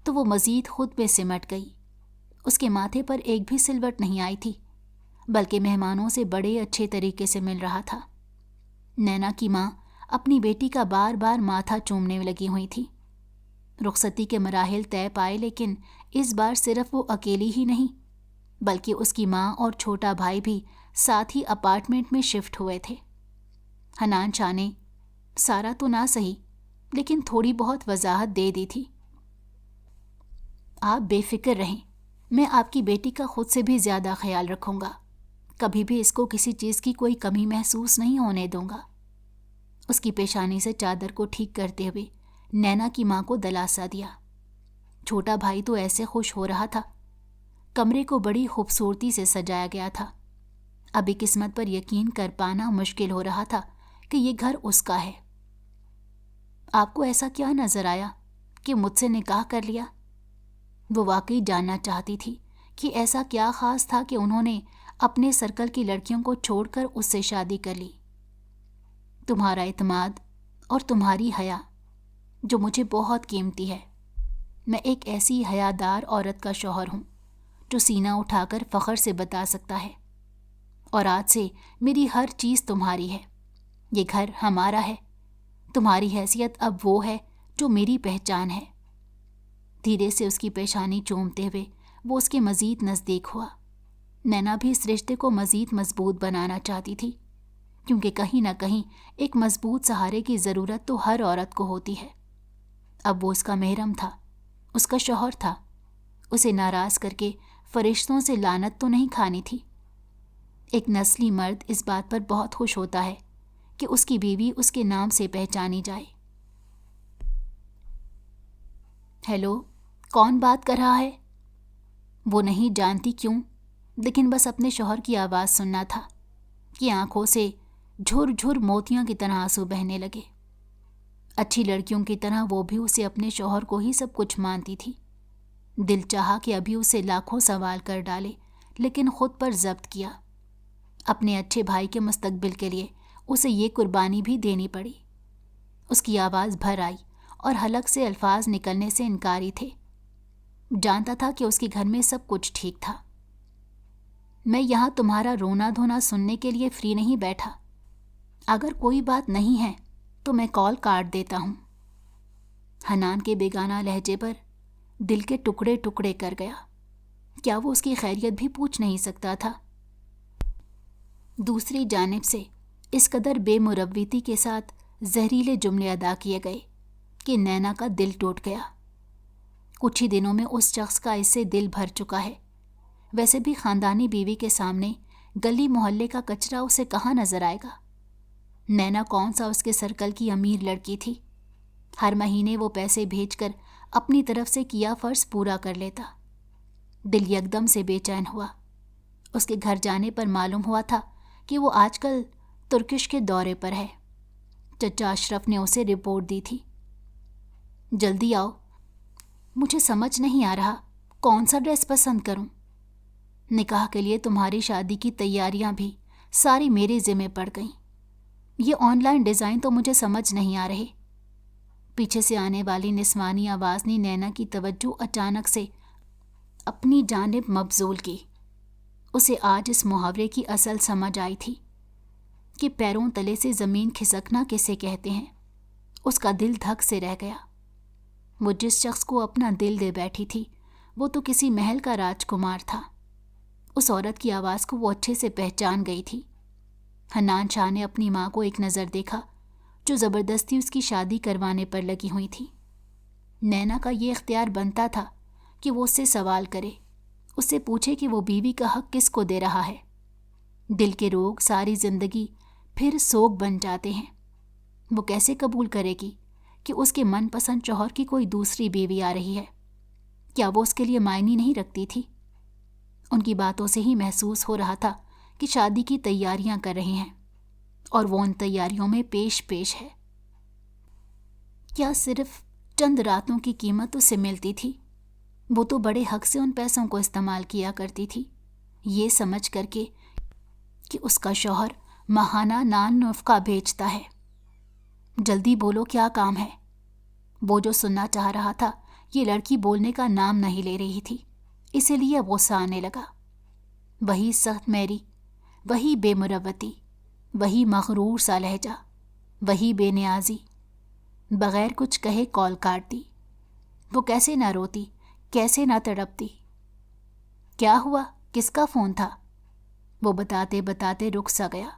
تو وہ مزید خود میں سمٹ گئی۔ اس کے ماتھے پر ایک بھی سلوٹ نہیں آئی تھی، بلکہ مہمانوں سے بڑے اچھے طریقے سے مل رہا تھا۔ نینا کی ماں اپنی بیٹی کا بار بار ماتھا چومنے لگی ہوئی تھی۔ رخصتی کے مراحل طے پائے، لیکن اس بار صرف وہ اکیلی ہی نہیں بلکہ اس کی ماں اور چھوٹا بھائی بھی ساتھ ہی اپارٹمنٹ میں شفٹ ہوئے تھے۔ حنان شاہ نے سارا تو نہ سہی لیکن تھوڑی بہت وضاحت دے دی تھی۔ آپ بے فکر رہیں، میں آپ کی بیٹی کا خود سے بھی زیادہ خیال رکھوں گا۔ کبھی بھی اس کو کسی چیز کی کوئی کمی محسوس نہیں ہونے دوں گا۔ اس کی پیشانی سے چادر کو ٹھیک کرتے ہوئے نینا کی ماں کو دلاسا دیا۔ چھوٹا بھائی تو ایسے خوش ہو رہا تھا۔ کمرے کو بڑی خوبصورتی سے سجایا گیا تھا۔ ابھی قسمت پر یقین کر پانا مشکل ہو رہا تھا کہ یہ گھر اس کا ہے۔ آپ کو ایسا کیا نظر آیا کہ مجھ سے نکاح کر لیا؟ وہ واقعی جاننا چاہتی تھی کہ ایسا کیا خاص تھا کہ انہوں نے اپنے سرکل کی لڑکیوں کو چھوڑ کر اس سے شادی کر لی۔ تمہارا اعتماد اور تمہاری حیا، جو مجھے بہت قیمتی ہے۔ میں ایک ایسی حیادار عورت کا شوہر ہوں جو سینہ اٹھا کر فخر سے بتا سکتا ہے، اور آج سے میری ہر چیز تمہاری ہے۔ یہ گھر ہمارا ہے۔ تمہاری حیثیت اب وہ ہے جو میری پہچان ہے۔ دھیرے سے اس کی پیشانی چومتے ہوئے وہ اس کے مزید نزدیک ہوا۔ نینا بھی اس رشتے کو مزید مضبوط بنانا چاہتی تھی، کیونکہ کہیں نہ کہیں ایک مضبوط سہارے کی ضرورت تو ہر عورت کو ہوتی ہے۔ اب وہ اس کا محرم تھا، اس کا شوہر تھا، اسے ناراض کر کے فرشتوں سے لعنت تو نہیں کھانی تھی۔ ایک نسلی مرد اس بات پر بہت خوش ہوتا ہے کہ اس کی بیوی اس کے نام سے پہچانی جائے۔ ہیلو، کون بات کر رہا ہے؟ وہ نہیں جانتی کیوں، لیکن بس اپنے شوہر کی آواز سننا تھا کہ آنکھوں سے جھر جھر موتیاں کی طرح آنسو بہنے لگے۔ اچھی لڑکیوں کی طرح وہ بھی اسے اپنے شوہر کو ہی سب کچھ مانتی تھی۔ دل چاہا کہ ابھی اسے لاکھوں سوال کر ڈالے، لیکن خود پر ضبط کیا۔ اپنے اچھے بھائی کے مستقبل کے لیے اسے یہ قربانی بھی دینی پڑی۔ اس کی آواز بھر آئی اور حلق سے الفاظ نکلنے سے انکاری تھے۔ جانتا تھا کہ اس کے گھر میں سب کچھ ٹھیک تھا۔ میں یہاں تمہارا رونا دھونا سننے کے لیے فری نہیں بیٹھا۔ اگر کوئی بات نہیں ہے تو میں کال کاٹ دیتا ہوں۔ حنان کے بیگانہ لہجے پر دل کے ٹکڑے ٹکڑے کر گیا۔ کیا وہ اس کی خیریت بھی پوچھ نہیں سکتا تھا؟ دوسری جانب سے اس قدر بے مروتی کے ساتھ زہریلے جملے ادا کیے گئے کہ نینا کا دل ٹوٹ گیا۔ کچھ ہی دنوں میں اس شخص کا اس سے دل بھر چکا ہے۔ ویسے بھی خاندانی بیوی کے سامنے گلی محلے کا کچرا اسے کہاں نظر آئے گا؟ نینا کون سا اس کے سرکل کی امیر لڑکی تھی؟ ہر مہینے وہ پیسے بھیج کر اپنی طرف سے کیا فرض پورا کر لیتا۔ دل یکدم سے بے چین ہوا۔ اس کے گھر جانے پر معلوم ہوا تھا کہ وہ آج کل ترکش کے دورے پر ہے۔ چچا اشرف نے اسے رپورٹ دی تھی۔ جلدی آؤ، مجھے سمجھ نہیں آ رہا کون سا ڈریس پسند کروں۔ نکاح کے لیے تمہاری شادی کی تیاریاں بھی ساری میرے ذمہ پڑ گئیں۔ یہ آن لائن ڈیزائن تو مجھے سمجھ نہیں آ رہے۔ پیچھے سے آنے والی نسوانی آواز نے نینا کی توجہ اچانک سے اپنی جانب مبذول کی۔ اسے آج اس محاورے کی اصل سمجھ آئی تھی کہ پیروں تلے سے زمین کھسکنا کسے کہتے ہیں۔ اس کا دل دھک سے رہ گیا۔ وہ جس شخص کو اپنا دل دے بیٹھی تھی وہ تو کسی محل کا راجکمار تھا۔ اس عورت کی آواز کو وہ اچھے سے پہچان گئی تھی۔ حنان شاہ نے اپنی ماں کو ایک نظر دیکھا جو زبردستی اس کی شادی کروانے پر لگی ہوئی تھی۔ نینا کا یہ اختیار بنتا تھا کہ وہ اس سے سوال کرے، اس سے پوچھے کہ وہ بیوی کا حق کس کو دے رہا ہے۔ دل کے روگ ساری زندگی پھر سوگ بن جاتے ہیں۔ وہ کیسے قبول کرے گی کہ اس کے من پسند شوہر کی کوئی دوسری بیوی آ رہی ہے؟ کیا وہ اس کے لیے معنی نہیں رکھتی تھی؟ ان کی باتوں سے ہی محسوس ہو رہا تھا کہ شادی کی تیاریاں کر رہے ہیں اور وہ ان تیاریوں میں پیش ہے۔ کیا صرف چند راتوں کی قیمت اسے ملتی تھی؟ وہ تو بڑے حق سے ان پیسوں کو استعمال کیا کرتی تھی، یہ سمجھ کر کے کہ اس کا شوہر ماہانہ نان نفقہ بھیجتا ہے۔ جلدی بولو، کیا کام ہے؟ وہ جو سننا چاہ رہا تھا یہ لڑکی بولنے کا نام نہیں لے رہی تھی، اسی لیے غصہ آنے لگا۔ وہی سخت میری، وہی بے مروتی، وہی مغرور سا لہجہ، وہی بے نیازی۔ بغیر کچھ کہے کال کاٹ دی۔ وہ کیسے نہ روتی، کیسے نہ تڑپتی۔ کیا ہوا؟ کس کا فون تھا؟ وہ بتاتے بتاتے رک سا گیا،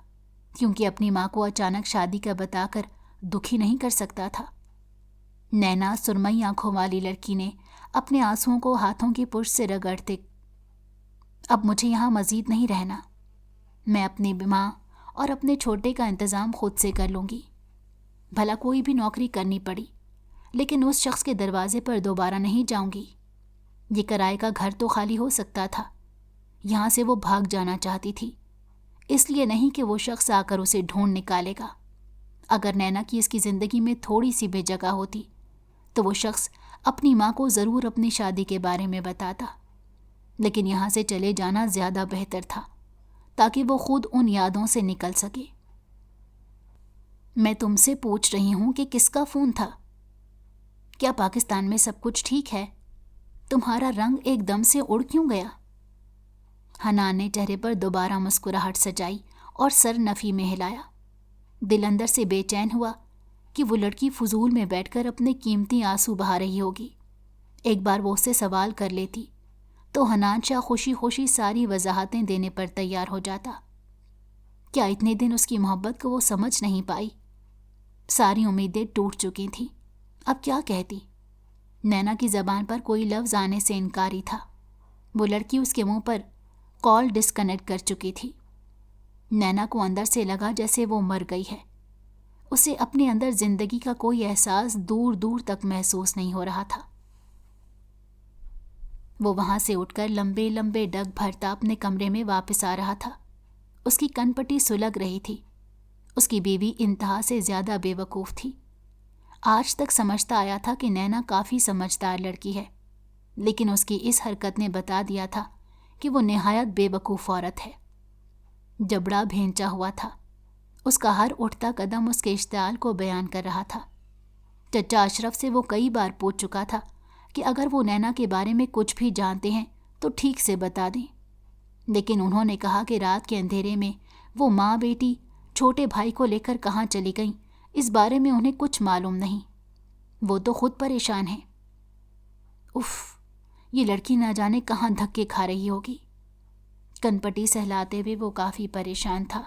کیونکہ اپنی ماں کو اچانک شادی کا بتا کر دکھی نہیں کر سکتا تھا۔ نینا سرمئی آنکھوں والی لڑکی نے اپنے آنسوؤں کو ہاتھوں کی پشت سے رگڑتے، اب مجھے یہاں مزید نہیں رہنا، میں اپنی ماں اور اپنے چھوٹے کا انتظام خود سے کر لوں گی۔ بھلا کوئی بھی نوکری کرنی پڑی، لیکن اس شخص کے دروازے پر دوبارہ نہیں جاؤں گی۔ یہ کرائے کا گھر تو خالی ہو سکتا تھا، یہاں سے وہ بھاگ جانا چاہتی تھی، اس لیے نہیں کہ وہ شخص آ کر اسے ڈھونڈ نکالے گا۔ اگر نینا کی اس کی زندگی میں تھوڑی سی بھی جگہ ہوتی تو وہ شخص اپنی ماں کو ضرور اپنی شادی کے بارے میں بتاتا، لیکن یہاں سے چلے جانا زیادہ بہتر تھا تاکہ وہ خود ان یادوں سے نکل سکے۔ میں تم سے پوچھ رہی ہوں کہ کس کا فون تھا؟ کیا پاکستان میں سب کچھ ٹھیک ہے؟ تمہارا رنگ ایک دم سے اڑ کیوں گیا؟ حنان نے چہرے پر دوبارہ مسکراہٹ سجائی اور سر نفی میں ہلایا۔ دل اندر سے بے چین ہوا کہ وہ لڑکی فضول میں بیٹھ کر اپنے قیمتی آنسو بہا رہی ہوگی۔ ایک بار وہ اس سے سوال کر لیتی تو حنان شاہ خوشی خوشی ساری وضاحتیں دینے پر تیار ہو جاتا۔ کیا اتنے دن اس کی محبت کو وہ سمجھ نہیں پائی؟ ساری امیدیں ٹوٹ چکی تھیں، اب کیا کہتی؟ نینا کی زبان پر کوئی لفظ آنے سے انکاری تھا۔ وہ لڑکی اس کے منہ پر کال ڈسکنیکٹ کر چکی تھی۔ نینا کو اندر سے لگا جیسے وہ مر گئی ہے۔ اسے اپنے اندر زندگی کا کوئی احساس دور دور تک محسوس نہیں ہو رہا تھا۔ وہ وہاں سے اٹھ کر لمبے لمبے ڈگ بھرتا اپنے کمرے میں واپس آ رہا تھا۔ اس کی کن پٹی سلگ رہی تھی۔ اس کی بیوی انتہا سے زیادہ بے وقوف تھی۔ آج تک سمجھتا آیا تھا کہ نینا کافی سمجھدار لڑکی ہے، لیکن اس کی اس حرکت نے بتا دیا تھا کہ وہ نہایت بے وقوف عورت ہے۔ جبڑا بھینچا ہوا تھا۔ اس کا ہر اٹھتا قدم اس کے اشتعال کو بیان کر رہا تھا۔ چچا اشرف سے وہ کئی بار پوچھ چکا تھا کہ اگر وہ نینا کے بارے میں کچھ بھی جانتے ہیں تو ٹھیک سے بتا دیں، لیکن انہوں نے کہا کہ رات کے اندھیرے میں وہ ماں بیٹی چھوٹے بھائی کو لے کر کہاں چلی گئیں اس بارے میں انہیں کچھ معلوم نہیں۔ وہ تو خود پریشان ہیں۔ اف، یہ لڑکی نہ جانے کہاں دھکے کھا رہی ہوگی۔ کنپٹی سہلاتے ہوئے وہ کافی پریشان تھا۔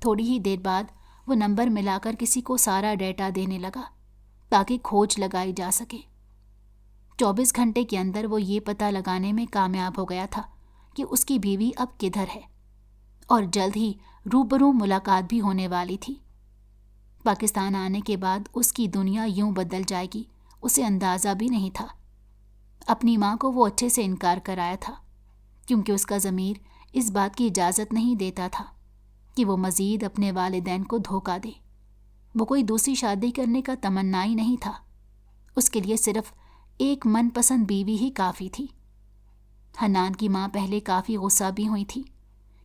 تھوڑی ہی دیر بعد وہ نمبر ملا کر کسی کو سارا ڈیٹا دینے لگا تاکہ کھوج لگائی جا سکے۔ 24 گھنٹے کے اندر وہ یہ پتہ لگانے میں کامیاب ہو گیا تھا کہ اس کی بیوی اب کدھر ہے، اور جلد ہی روبرو ملاقات بھی ہونے والی تھی۔ پاکستان آنے کے بعد اس کی دنیا یوں بدل جائے گی اسے اندازہ بھی نہیں تھا۔ اپنی ماں کو وہ اچھے سے انکار کرایا تھا، کیونکہ اس کا ضمیر اس بات کی اجازت نہیں دیتا تھا کہ وہ مزید اپنے والدین کو دھوکہ دے۔ وہ کوئی دوسری شادی کرنے کا تمنائی نہیں تھا۔ اس کے لیے صرف ایک من پسند بیوی ہی کافی تھی۔ حنان کی ماں پہلے کافی غصہ بھی ہوئی تھی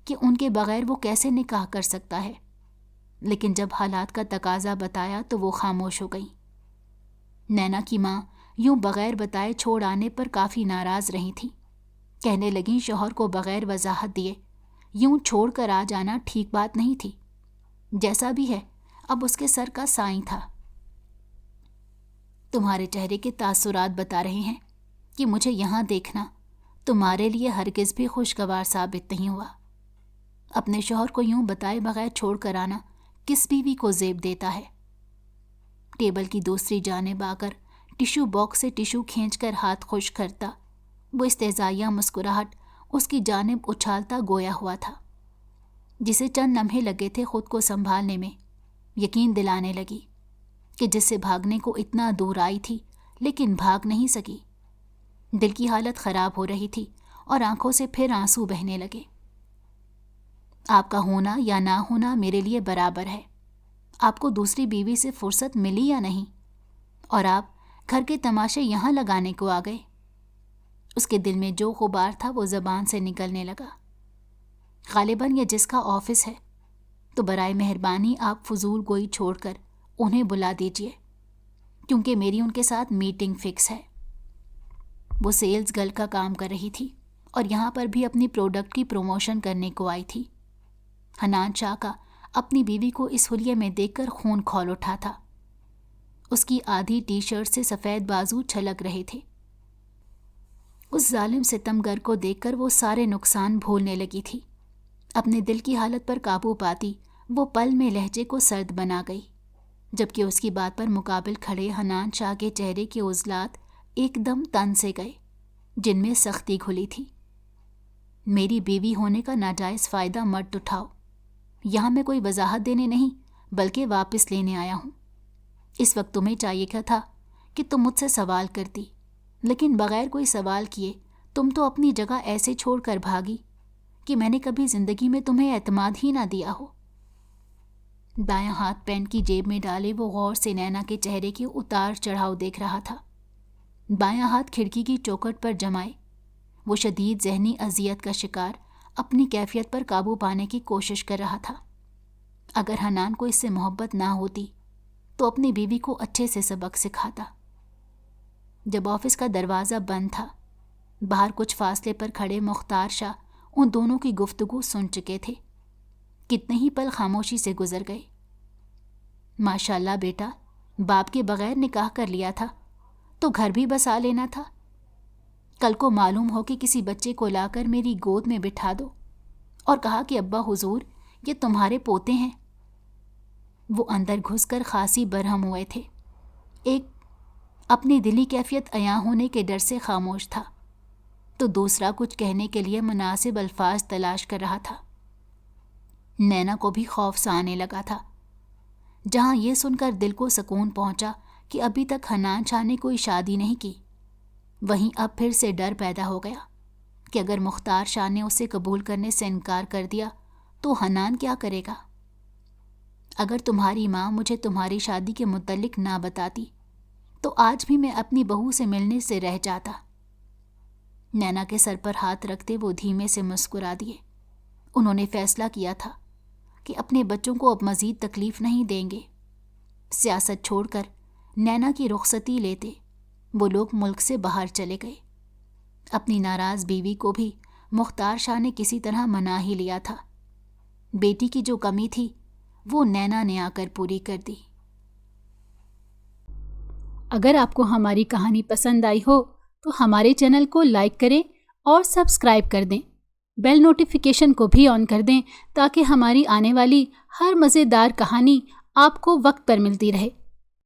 کہ ان کے بغیر وہ کیسے نکاح کر سکتا ہے، لیکن جب حالات کا تقاضا بتایا تو وہ خاموش ہو گئی۔ نینا کی ماں یوں بغیر بتائے چھوڑ آنے پر کافی ناراض رہی تھی۔ کہنے لگیں شوہر کو بغیر وضاحت دیے یوں چھوڑ کر آ جانا ٹھیک بات نہیں تھی۔ جیسا بھی ہے اب اس کے سر کا سائیں تھا۔ تمہارے چہرے کے تاثرات بتا رہے ہیں کہ مجھے یہاں دیکھنا تمہارے لیے ہرگز بھی خوشگوار ثابت نہیں ہوا۔ اپنے شوہر کو یوں بتائے بغیر چھوڑ کر آنا کس بیوی کو زیب دیتا ہے؟ ٹیبل کی دوسری جانب آ کر ٹشو باکس سے ٹشو کھینچ کر ہاتھ خشک کرتا وہ استہزائیہ مسکراہٹ اس کی جانب اچھالتا گویا ہوا تھا، جسے چند لمحے لگے تھے خود کو سنبھالنے میں۔ یقین دلانے لگی کہ جس سے بھاگنے کو اتنا دور آئی تھی لیکن بھاگ نہیں سکی۔ دل کی حالت خراب ہو رہی تھی اور آنکھوں سے پھر آنسو بہنے لگے۔ آپ کا ہونا یا نہ ہونا میرے لیے برابر ہے۔ آپ کو دوسری بیوی سے فرصت ملی یا نہیں، اور آپ گھر کے تماشے یہاں لگانے کو آ گئے۔ اس کے دل میں جو غبار تھا وہ زبان سے نکلنے لگا۔ غالباً یہ جس کا آفس ہے، تو برائے مہربانی آپ فضول گوئی چھوڑ کر انہیں بلا دیجیے، کیونکہ میری ان کے ساتھ میٹنگ فکس ہے۔ وہ سیلز گرل کا کام کر رہی تھی اور یہاں پر بھی اپنی پروڈکٹ کی پروموشن کرنے کو آئی تھی۔ حنان شاہ کا اپنی بیوی کو اس حلیے میں دیکھ کر خون کھول اٹھا تھا۔ اس کی آدھی ٹی شرٹ سے سفید بازو چھلک رہے تھے۔ اس ظالم ستمگر کو دیکھ کر وہ سارے نقصان بھولنے لگی تھی۔ اپنے دل کی حالت پر قابو پاتی وہ پل میں لہجے کو سرد بنا گئی، جبکہ اس کی بات پر مقابل کھڑے حنان شاہ کے چہرے کے عضلات ایک دم تن سے گئے، جن میں سختی گھلی تھی۔ میری بیوی ہونے کا ناجائز فائدہ مت اٹھاؤ۔ یہاں میں کوئی وضاحت دینے نہیں بلکہ واپس لینے آیا ہوں۔ اس وقت تمہیں چاہیے کیا تھا کہ تم مجھ سے سوال کرتی، لیکن بغیر کوئی سوال کیے تم تو اپنی جگہ ایسے چھوڑ کر بھاگی کہ میں نے کبھی زندگی میں تمہیں اعتماد ہی نہ دیا ہو۔ دایاں ہاتھ پینٹ کی جیب میں ڈالے وہ غور سے نینا کے چہرے کے اتار چڑھاؤ دیکھ رہا تھا۔ بایاں ہاتھ کھڑکی کی چوکھٹ پر جمائے وہ شدید ذہنی اذیت کا شکار اپنی کیفیت پر قابو پانے کی کوشش کر رہا تھا۔ اگر حنان کو اس سے محبت نہ ہوتی تو اپنی بیوی کو اچھے سے سبق سکھاتا۔ جب آفس کا دروازہ بند تھا، باہر کچھ فاصلے پر کھڑے مختار شاہ ان دونوں کی گفتگو سن چکے تھے۔ کتنے ہی پل خاموشی سے گزر گئے۔ ماشاءاللہ بیٹا، باپ کے بغیر نکاح کر لیا تھا تو گھر بھی بسا لینا تھا، کل کو معلوم ہو کہ کسی بچے کو لا کر میری گود میں بٹھا دو اور کہا کہ ابا حضور یہ تمہارے پوتے ہیں۔ وہ اندر گھس کر خاصی برہم ہوئے تھے۔ ایک اپنی دلی کیفیت عیاں ہونے کے ڈر سے خاموش تھا تو دوسرا کچھ کہنے کے لیے مناسب الفاظ تلاش کر رہا تھا۔ نینا کو بھی خوف سا آنے لگا تھا۔ جہاں یہ سن کر دل کو سکون پہنچا کہ ابھی تک حنان شاہ نے کوئی شادی نہیں کی، وہیں اب پھر سے ڈر پیدا ہو گیا کہ اگر مختار شاہ نے اسے قبول کرنے سے انکار کر دیا تو حنان کیا کرے گا؟ اگر تمہاری ماں مجھے تمہاری شادی کے متعلق نہ بتاتی تو آج بھی میں اپنی بہو سے ملنے سے رہ جاتا۔ نینا کے سر پر ہاتھ رکھتے وہ دھیمے سے مسکرا دیے۔ انہوں نے فیصلہ کیا تھا کہ اپنے بچوں کو اب مزید تکلیف نہیں دیں گے۔ سیاست چھوڑ کر نینا کی رخصتی لیتے وہ لوگ ملک سے باہر چلے گئے۔ اپنی ناراض بیوی کو بھی مختار شاہ نے کسی طرح منا ہی لیا تھا۔ بیٹی کی جو کمی تھی وہ نینا نے آ کر پوری کر دی۔
اگر آپ کو ہماری کہانی پسند آئی ہو تو ہمارے چینل کو لائک کریں اور سبسکرائب کر دیں۔ بیل نوٹیفیکیشن کو بھی آن کر دیں تاکہ ہماری آنے والی ہر مزیدار کہانی آپ کو وقت پر ملتی رہے۔